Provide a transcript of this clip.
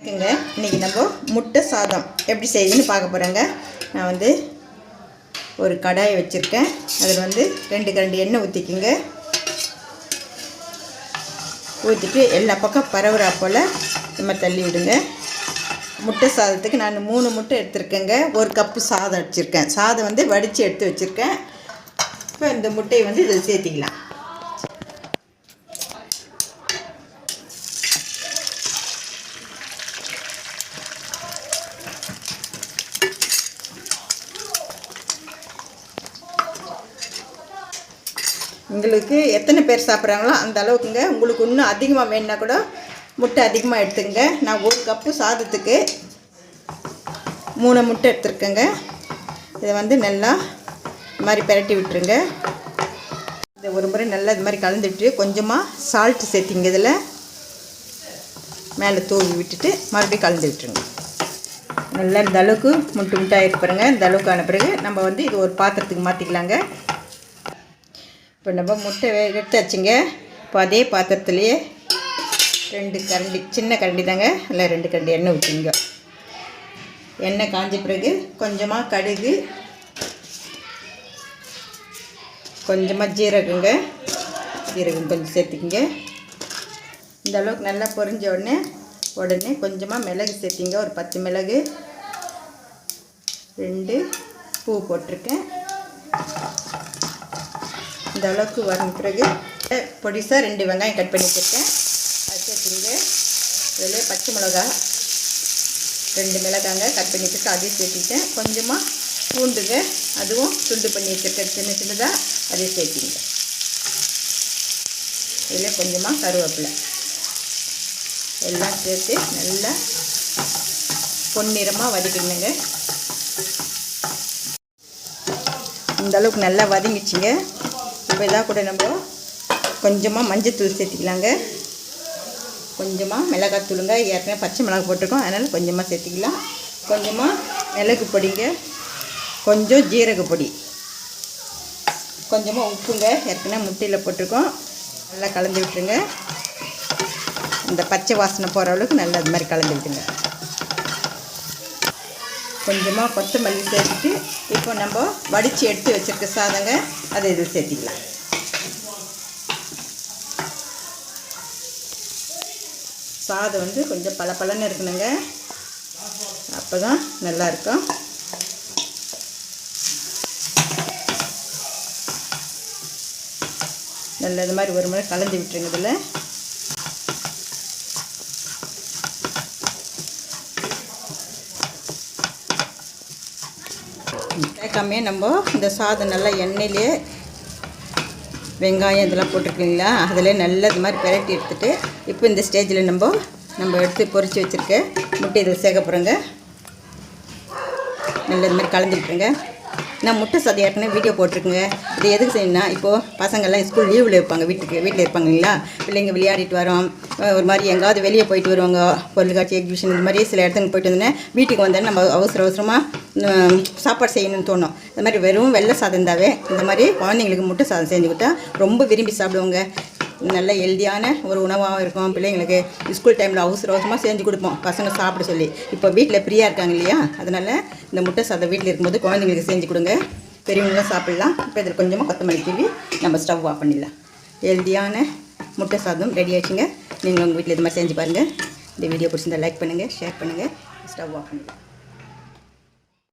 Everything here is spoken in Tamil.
இன்றைக்கி நம்ம முட்டை சாதம் எப்படி செய்யுதுன்னு பார்க்க போகிறேங்க. நான் வந்து ஒரு கடாயை வச்சுருக்கேன். அதில் வந்து 2 கரண்டி எண்ணெய் ஊற்றிக்குங்க. ஊற்றிட்டு எல்லா பக்கம் பரவுறா போல் நம்ம தள்ளி விடுங்க. முட்டை சாதத்துக்கு நான் 3 முட்டை எடுத்துருக்கேங்க. 1 கப்பு சாதம் வச்சுருக்கேன். சாதம் வந்து வடித்து எடுத்து வச்சுருக்கேன். இப்போ இந்த முட்டையை வந்து இதில் சேர்த்திக்கலாம். உங்களுக்கு எத்தனை பேர் சாப்பிட்றாங்களோ அந்த அளவுக்குங்க. உங்களுக்கு இன்னும் அதிகமாக வேணுன்னா கூட முட்டை அதிகமாக எடுத்துங்க. நான் 1 கப்பு சாதத்துக்கு 3 முட்டை எடுத்துருக்கேங்க. இதை வந்து நல்லா இது மாதிரி பிரட்டி விட்டுருங்க. இதை ஒரு முறை நல்லா இது மாதிரி கலந்து விட்டு கொஞ்சமாக சால்ட்டு சேர்த்திங்க. இதில் மேலே தூவி விட்டுட்டு மறுபடியும் கலந்து விட்டுருங்க. நல்லா இந்த அளவுக்கு முட்டாக இருப்பாருங்க. இந்த அளவுக்கான பிறகு நம்ம வந்து இது ஒரு பாத்திரத்துக்கு மாற்றிக்கலாங்க. இப்போ நம்ம முட்டை எடுத்து வச்சுங்க. இப்போ அதே பாத்திரத்துலேயே 2 கரண்டி, சின்ன கரண்டி தாங்க, இல்லை 2 கரண்டி எண்ணெய் ஊற்றிங்க. எண்ணெய் காஞ்ச பிறகு கொஞ்சமாக கடுகு, கொஞ்சமாக ஜீரகம் கொஞ்சம் சேர்த்துக்கிங்க. இந்த அளவுக்கு நல்லா பொரிஞ்ச உடனே கொஞ்சமாக மிளகு சேர்த்திங்க. ஒரு 10 மிளகு, 2 பூ போட்டிருக்கேன். இந்த அளவுக்கு வரும் பிறகு பொடிசாக 2 வெங்காயம் கட் பண்ணி வச்சுருக்கேன். அது சேர்த்துங்க. அதில் பச்சை மிளகா 2 மிளகாங்க கட் பண்ணி வச்சுருக்கேன். அதையும் சேர்த்திட்டேன். கொஞ்சமாக பூண்டுங்க, அதுவும் துண்டு பண்ணி வச்சுருக்கேன் சின்னதாக, அதையும் சேர்த்திங்க. இதில் கொஞ்சமாக கருவேப்பிலை எல்லாம் சேர்த்து நல்லா பொன்னிறமாக வதக்கிடுங்க. இந்த அளவுக்கு நல்லா வதங்கிச்சிங்க. இப்போ இதாக கூட நம்ம கொஞ்சமாக மஞ்சத்தூள் சேர்த்திக்கலாங்க. கொஞ்சமாக மிளகாத்தூளுங்க. ஏற்கனவே பச்சை மிளகா போட்டிருக்கோம், அதனால் கொஞ்சமாக சேர்த்திக்கலாம். கொஞ்சமாக மிளகு பொடிங்க, கொஞ்சம் ஜீரக பொடி, கொஞ்சமாக உப்புங்க. ஏற்கனவே முட்டையில் போட்டிருக்கோம். நல்லா கலந்து விட்டுருங்க. இந்த பச்சை வாசனை போகிற அளவுக்கு நல்லா அது மாதிரி கலந்து விட்டுங்க. கொஞ்சமாக கொத்தமல்லி சேர்த்துட்டு இப்போ நம்ம வடித்து எடுத்து வச்சுருக்க சாதங்க அதை இதில் சேர்த்திக்கலாம். சாதம் வந்து கொஞ்சம் பளபளன்னு இருக்கணுங்க. அப்போ தான் நல்லாயிருக்கும். நல்ல இது மாதிரி ஒரு முறை கலந்து விட்டுருங்க. இதில் சேர்க்காமே நம்ம இந்த சாதம் நல்லா எண்ணெயிலே வெங்காயம் இதெல்லாம் போட்டிருக்கீங்களா, அதிலே நல்லா இது மாதிரி பிரட்டி எடுத்துகிட்டு இப்போ இந்த ஸ்டேஜில் நம்ம எடுத்து பொரித்து வச்சுருக்க முட்டை இதில் சேர்க்க போகிறோங்க. நல்லா இது மாதிரி கலந்து விட்டுருங்க. நான் முட்டை சாதம் ஏற்கனவே வீடியோ போட்டிருக்குங்க. இது எதுக்கு செய்யணும்னா, இப்போது பசங்கள்லாம் ஸ்கூல் லீவில் இருப்பாங்க, வீட்டில் இருப்பாங்க இல்லைங்களா, பிள்ளைங்க விளையாடிட்டு வரோம், ஒரு மாதிரி எங்காவது வெளியே போயிட்டு வருவாங்க, பொருள்காட்சி எக்ஸிபிஷன் இந்த மாதிரி சில இடத்துக்கு போயிட்டு வந்தோன்னே வீட்டுக்கு வந்தோன்னே நம்ம அவசரமாக சாப்பாடு செய்யணும்னு தோணும். இந்த மாதிரி வெறும் வெள்ளை சாதம் இருந்தாவே இந்த மாதிரி குழந்தைங்களுக்கு முட்டை சாதம் செஞ்சு கொடுத்தா ரொம்ப விரும்பி சாப்பிடுவாங்க. நல்ல ஹெல்தியான ஒரு உணவாகவும் இருக்கும். பிள்ளைங்களுக்கு ஸ்கூல் டைமில் அவசரமாக செஞ்சு கொடுப்போம் பசங்க சாப்பிட சொல்லி. இப்போ வீட்டில் ஃப்ரீயாக இருக்காங்க இல்லையா, அதனால் இந்த முட்டை சாதம் வீட்டில் இருக்கும்போது குழந்தைங்களுக்கு செஞ்சு கொடுங்க. பெரியவங்களும் சாப்பிட்லாம். இப்போ இதில் கொஞ்சமாக கொத்தமல்லி தூவி நம்ம ஸ்டவ் ஆஃப் பண்ணிடலாம். ஹெல்தியான முட்டை சாதம் ரெடி ஆகிடுச்சுங்க. நீங்கள் உங்கள் வீட்டில் இது மாதிரி செஞ்சு பாருங்கள். இந்த வீடியோ பிடிச்சிருந்தா லைக் பண்ணுங்கள், ஷேர் பண்ணுங்கள். ஸ்டவ் ஆஃப் பண்ணிடலாம்.